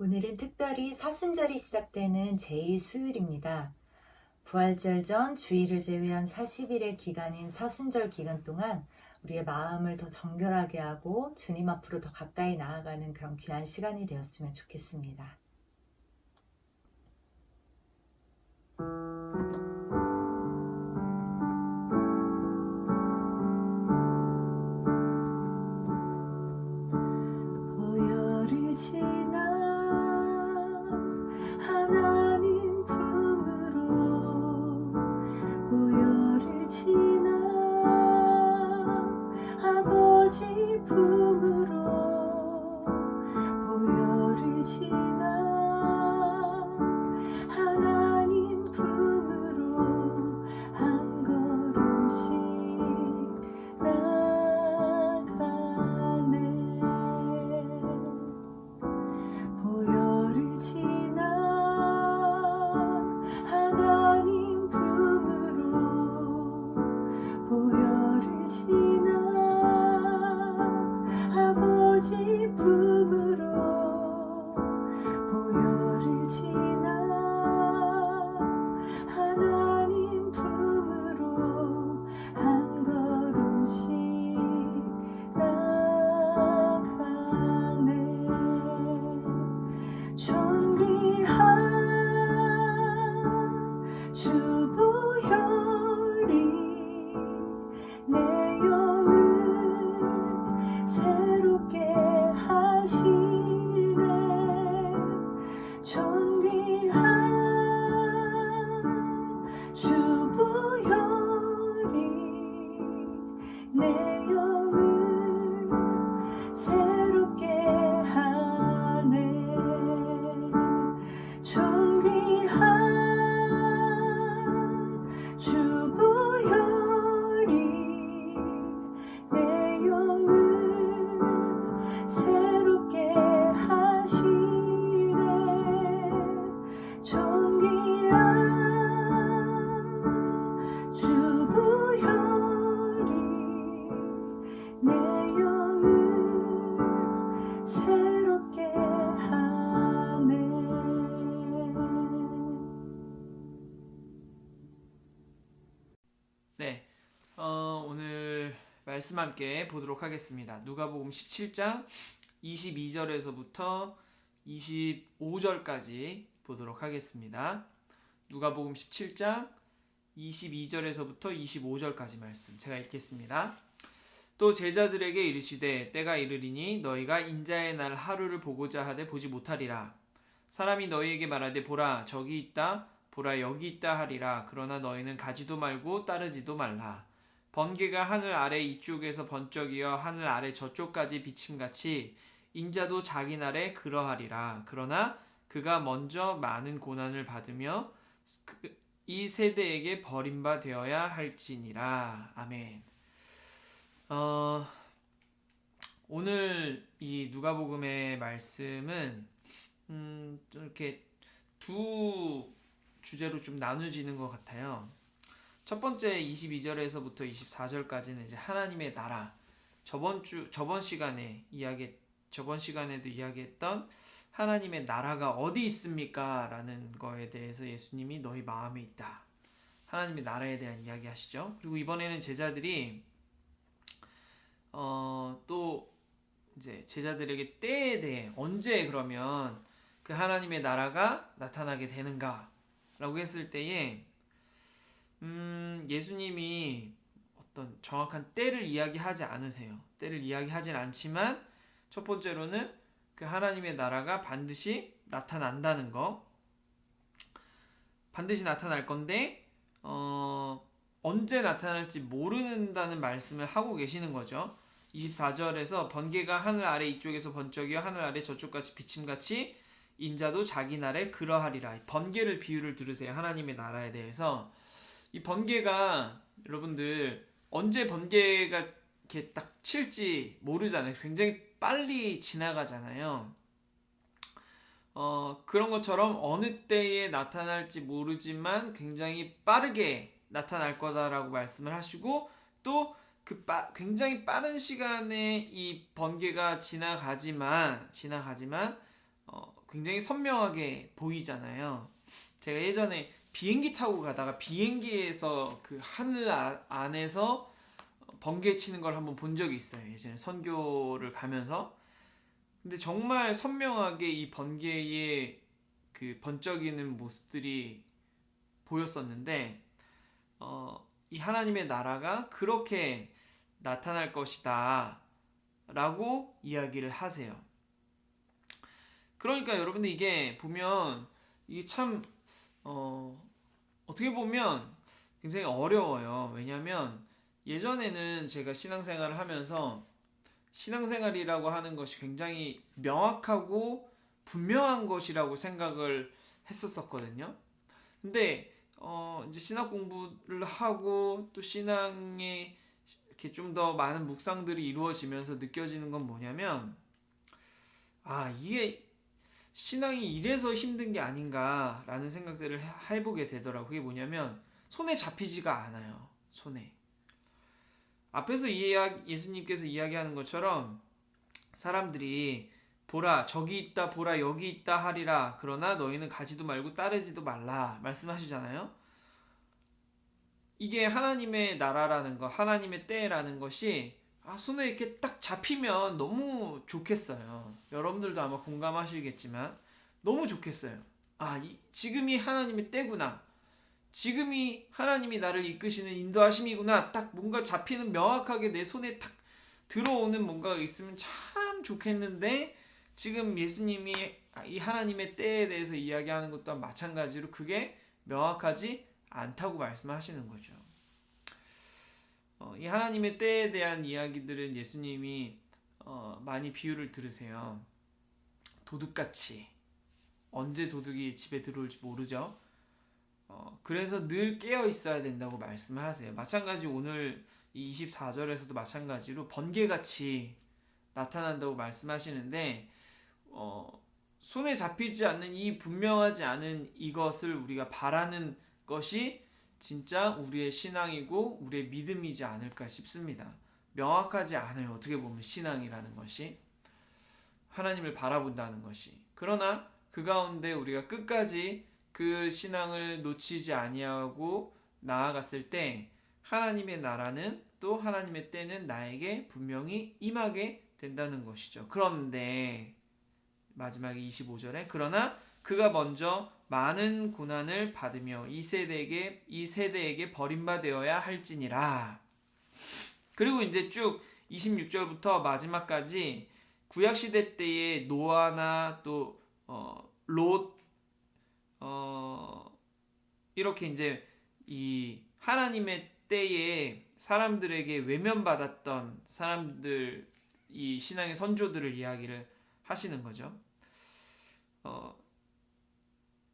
오늘은 특별히 사순절이 시작되는 제2수요일입니다. 부활절 전 주일을 제외한 40일의 기간인 사순절 기간 동안 우리의 마음을 더 정결하게 하고 주님 앞으로 더 가까이 나아가는 그런 귀한 시간이 되었으면 좋겠습니다. 보혈을 지나 하나님 품으로 보혈을 지나 아버지 품으로 보혈을 지나 하나님 품으로 한 걸음씩 나가네. 보혈을 지나 하나님 품으로 보혈을 지나 아버지 품으로 보혈을 지나 하나님 품으로 한 걸음씩 나가네. 존귀한 주 보혈이 내 영을 새롭게 하시네. 존귀한 주 보혈이 내 영을 새롭게 하네. 존귀한 주 보혈이 내 영을 새롭게 하시네. 존귀한 주 보혈이 내 영을 새롭게 하네. 네, 오늘 말씀 함께 보도록 하겠습니다. 누가복음 17장 22절에서부터 25절까지 보도록 하겠습니다. 누가복음 17장 22절에서부터 25절까지 말씀 제가 읽겠습니다. 또 제자들에게 이르시되 때가 이르리니 너희가 인자의 날 하루를 보고자 하되 보지 못하리라. 사람이 너희에게 말하되 보라 저기 있다 보라 여기 있다 하리라. 그러나 너희는 가지도 말고 따르지도 말라. 번개가 하늘 아래 이쪽에서 번쩍이어 하늘 아래 저쪽까지 비침같이 인자도 자기 날에 그러하리라. 그러나 그가 먼저 많은 고난을 받으며 이 세대에게 버림바 되어야 할지니라. 아멘. 오늘 이 누가복음의 말씀은 좀 이렇게 두 주제로 좀 나눠지는 것 같아요. 첫 번째 22절에서부터 24절까지는 이제 하나님의 나라. 저번 시간에도 이야기했던 하나님의 나라가 어디 있습니까? 라는 거에 대해서 예수님이 너희 마음에 있다. 하나님의 나라에 대한 이야기 하시죠. 그리고 이번에는 제자들이 또 이제 제자들에게 때에 대해 언제 그러면 그 하나님의 나라가 나타나게 되는가? 라고 했을 때에 예수님이 어떤 정확한 때를 이야기하지 않으세요. 때를 이야기하진 않지만 첫 번째로는 그 하나님의 나라가 반드시 나타난다는 거, 반드시 나타날 건데 언제 나타날지 모른다는 말씀을 하고 계시는 거죠. 24절에서 번개가 하늘 아래 이쪽에서 번쩍이어 하늘 아래 저쪽같이 비침같이 인자도 자기 날에 그러하리라. 번개를 비유를 들으세요. 하나님의 나라에 대해서. 이 번개가 여러분들 언제 번개가 이렇게 딱 칠지 모르잖아요. 굉장히 빨리 지나가잖아요. 그런 것처럼 어느 때에 나타날지 모르지만 굉장히 빠르게 나타날 거다라고 말씀을 하시고, 또 굉장히 빠른 시간에 이 번개가 지나가지만 굉장히 선명하게 보이잖아요. 제가 예전에 비행기 타고 가다가 비행기에서 그 하늘 안에서 번개 치는 걸 한번 본 적이 있어요. 예전에 선교를 가면서. 근데 정말 선명하게 이 번개의 그 번쩍이는 모습들이 보였었는데, 이 하나님의 나라가 그렇게 나타날 것이다 라고 이야기를 하세요. 그러니까 여러분들 이게 보면 이게 참 어떻게 보면 굉장히 어려워요. 왜냐하면 예전에는 제가 신앙생활을 하면서 신앙생활이라고 하는 것이 굉장히 명확하고 분명한 것이라고 생각을 했었거든요. 근데 이제 신학 공부를 하고 또 신앙에 이렇게 좀 더 많은 묵상들이 이루어지면서 느껴지는 건 뭐냐면, 이게 신앙이 이래서 힘든 게 아닌가라는 생각들을 해보게 되더라고요. 그게 뭐냐면 손에 잡히지가 않아요. 손에. 앞에서 예수님께서 이야기하는 것처럼 사람들이 보라 저기 있다 보라 여기 있다 하리라 그러나 너희는 가지도 말고 따르지도 말라 말씀하시잖아요. 이게 하나님의 나라라는 것, 하나님의 때라는 것이 손에 이렇게 딱 잡히면 너무 좋겠어요. 여러분들도 아마 공감하시겠지만 너무 좋겠어요. 지금이 하나님의 때구나. 지금이 하나님이 나를 이끄시는 인도하심이구나. 딱 뭔가 잡히는 명확하게 내 손에 딱 들어오는 뭔가가 있으면 참 좋겠는데, 지금 예수님이 이 하나님의 때에 대해서 이야기하는 것도 마찬가지로 그게 명확하지 않다고 말씀하시는 거죠. 이 하나님의 때에 대한 이야기들은 예수님이 많이 비유를 들으세요. 도둑같이. 언제 도둑이 집에 들어올지 모르죠. 그래서 늘 깨어 있어야 된다고 말씀을 하세요. 마찬가지 오늘 이 24절에서도 마찬가지로 번개같이 나타난다고 말씀하시는데, 손에 잡히지 않는 이 분명하지 않은 이것을 우리가 바라는 것이 진짜 우리의 신앙이고 우리의 믿음이지 않을까 싶습니다. 명확하지 않아요. 어떻게 보면 신앙이라는 것이, 하나님을 바라본다는 것이. 그러나 그 가운데 우리가 끝까지 그 신앙을 놓치지 아니하고 나아갔을 때 하나님의 나라는 또 하나님의 때는 나에게 분명히 임하게 된다는 것이죠. 그런데 마지막에 25절에 그러나 그가 먼저 많은 고난을 받으며 이 세대에게 버림받아야 할지니라. 그리고 이제 쭉 26절부터 마지막까지 구약 시대 때의 노아나 또 롯 이렇게 이제 이 하나님의 때에 사람들에게 외면받았던 사람들, 이 신앙의 선조들을 이야기를 하시는 거죠.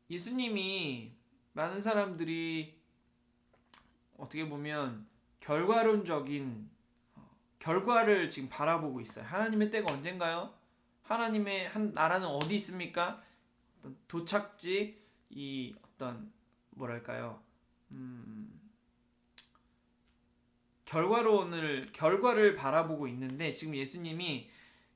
예수님이 많은 사람들이 어떻게 보면 결과론적인 결과를 지금 바라보고 있어요. 하나님의 때가 언젠가요? 하나님의 한 나라는 어디 있습니까? 어떤 도착지, 이 어떤 뭐랄까요? 결과를 바라보고 있는데, 지금 예수님이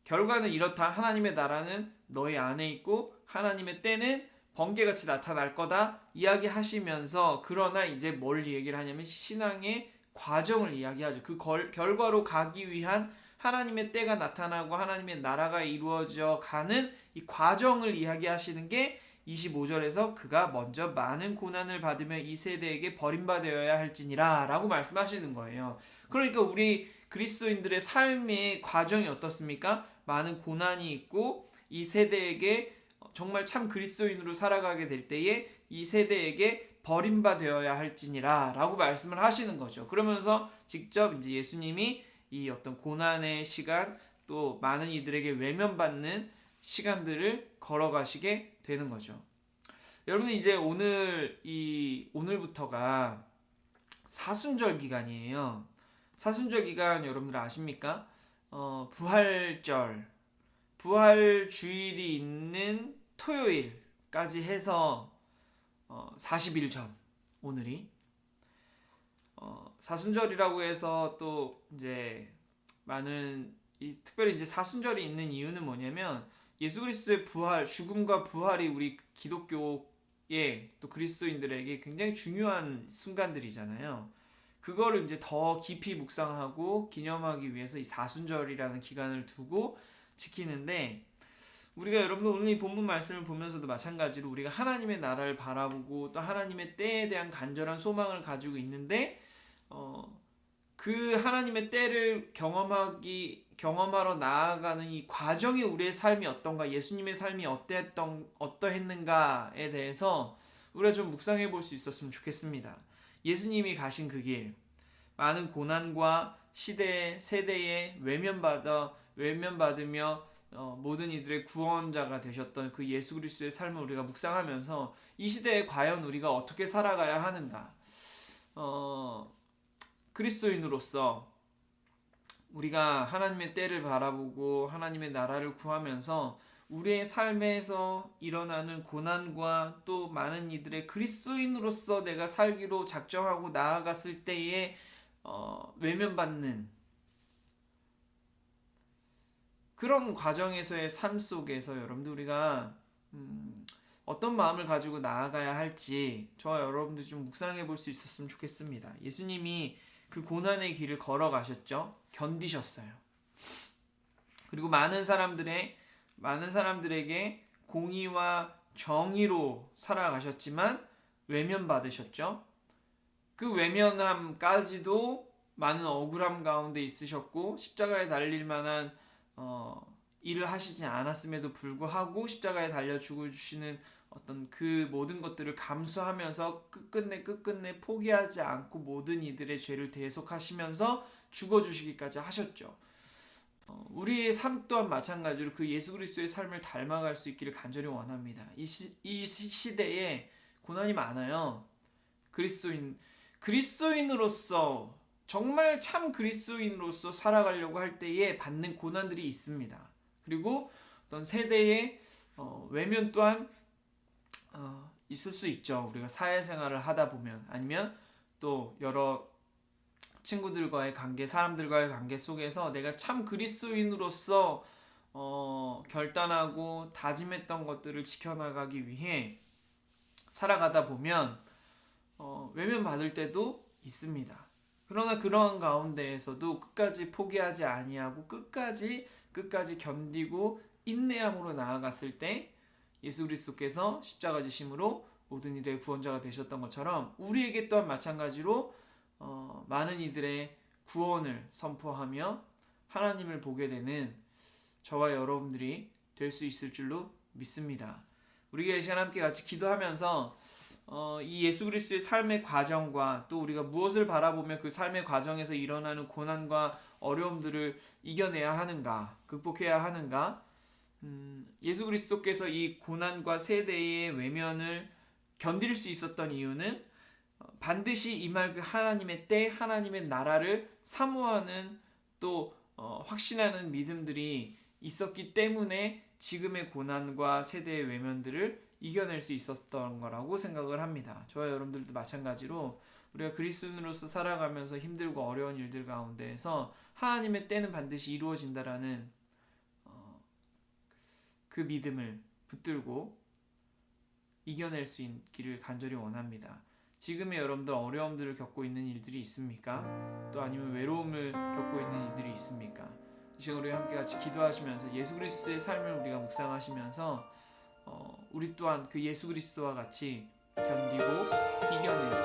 결과는 이렇다. 하나님의 나라는 너희 안에 있고 하나님의 때는 번개같이 나타날 거다 이야기하시면서, 그러나 이제 뭘 얘기를 하냐면 신앙의 과정을 이야기하죠. 그 결과로 가기 위한 하나님의 때가 나타나고 하나님의 나라가 이루어져 가는 이 과정을 이야기하시는 게 25절에서 그가 먼저 많은 고난을 받으며 이 세대에게 버림받아야 할지니라 라고 말씀하시는 거예요. 그러니까 우리 그리스도인들의 삶의 과정이 어떻습니까? 많은 고난이 있고 이 세대에게 정말 참 그리스도인으로 살아가게 될 때에 이 세대에게 버림받아야 할지니라 라고 말씀을 하시는 거죠. 그러면서 직접 이제 예수님이 이 어떤 고난의 시간, 또 많은 이들에게 외면받는 시간들을 걸어가시게 되는 거죠. 여러분, 이제 오늘부터가 사순절 기간이에요. 사순절 기간 여러분들 아십니까? 부활 주일이 있는 토요일까지 해서 40일 전, 오늘이 사순절이라고 해서 또 이제 많은 특별히 이제 사순절이 있는 이유는 뭐냐면, 예수 그리스도의 부활, 죽음과 부활이 우리 기독교의 또 그리스도인들에게 굉장히 중요한 순간들이잖아요. 그거를 이제 더 깊이 묵상하고 기념하기 위해서 이 사순절이라는 기간을 두고 지키는데, 우리가 여러분들 오늘 이 본문 말씀을 보면서도 마찬가지로 우리가 하나님의 나라를 바라보고 또 하나님의 때에 대한 간절한 소망을 가지고 있는데, 그 하나님의 때를 경험하러 나아가는 이 과정이 우리의 삶이 어떤가, 예수님의 삶이 어떠했는가에 대해서 우리가 좀 묵상해 볼 수 있었으면 좋겠습니다. 예수님이 가신 그 길, 많은 고난과 세대에 외면받으며 모든 이들의 구원자가 되셨던 그 예수 그리스도의 삶을 우리가 묵상하면서 이 시대에 과연 우리가 어떻게 살아가야 하는가, 그리스도인으로서 우리가 하나님의 때를 바라보고 하나님의 나라를 구하면서 우리의 삶에서 일어나는 고난과 또 많은 이들의 그리스도인으로서 내가 살기로 작정하고 나아갔을 때에 외면받는 그런 과정에서의 삶 속에서 여러분들 우리가 어떤 마음을 가지고 나아가야 할지 저와 여러분들 좀 묵상해 볼 수 있었으면 좋겠습니다. 예수님이 그 고난의 길을 걸어가셨죠. 견디셨어요. 그리고 많은 사람들에게 공의와 정의로 살아가셨지만 외면받으셨죠. 그 외면함까지도 많은 억울함 가운데 있으셨고, 십자가에 달릴 만한 일을 하시지 않았음에도 불구하고 십자가에 달려 죽으시는 어떤 그 모든 것들을 감수하면서 끝끝내 포기하지 않고 모든 이들의 죄를 대속하시면서 죽어주시기까지 하셨죠. 우리의 삶 또한 마찬가지로 그 예수 그리스도의 삶을 닮아갈 수 있기를 간절히 원합니다. 이 시대에 고난이 많아요. 그리스도인으로서 정말 참 그리스도인으로서 살아가려고 할 때에 받는 고난들이 있습니다. 그리고 어떤 세대의 외면 또한 있을 수 있죠. 우리가 사회생활을 하다 보면, 아니면 또 여러 친구들과의 관계, 사람들과의 관계 속에서 내가 참 그리스도인으로서 결단하고 다짐했던 것들을 지켜나가기 위해 살아가다 보면 외면받을 때도 있습니다. 그러나 그러한 가운데에서도 끝까지 포기하지 아니하고 끝까지 견디고 인내함으로 나아갔을 때 예수 그리스도께서 십자가 지심으로 모든 이들의 구원자가 되셨던 것처럼 우리에게 또한 마찬가지로 많은 이들의 구원을 선포하며 하나님을 보게 되는 저와 여러분들이 될 수 있을 줄로 믿습니다. 우리가 이 시간 함께 같이 기도하면서 이 예수 그리스도의 삶의 과정과 또 우리가 무엇을 바라보며 그 삶의 과정에서 일어나는 고난과 어려움들을 이겨내야 하는가, 극복해야 하는가, 예수 그리스도께서 이 고난과 세대의 외면을 견딜 수 있었던 이유는 반드시 임할 그 하나님의 때, 하나님의 나라를 사모하는 또 확신하는 믿음들이 있었기 때문에 지금의 고난과 세대의 외면들을 이겨낼 수 있었던 거라고 생각을 합니다. 저와 여러분들도 마찬가지로 우리가 그리스도인으로서 살아가면서 힘들고 어려운 일들 가운데에서 하나님의 때는 반드시 이루어진다라는 그 믿음을 붙들고 이겨낼 수 있기를 간절히 원합니다. 지금의 여러분들 어려움들을 겪고 있는 일들이 있습니까? 또 아니면 외로움을 겪고 있는 일들이 있습니까? 이 시간 우리 함께 같이 기도하시면서 예수 그리스도의 삶을 우리가 묵상하시면서 우리 또한 그 예수 그리스도와 같이 견디고 이겨내고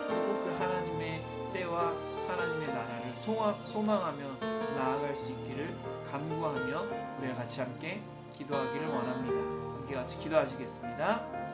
그리고 그 하나님의 때와 하나님의 나라를 소망하며 나아갈 수 있기를 간구하며 우리가 같이 함께 기도하기를 원합니다. 함께 같이 기도하시겠습니다.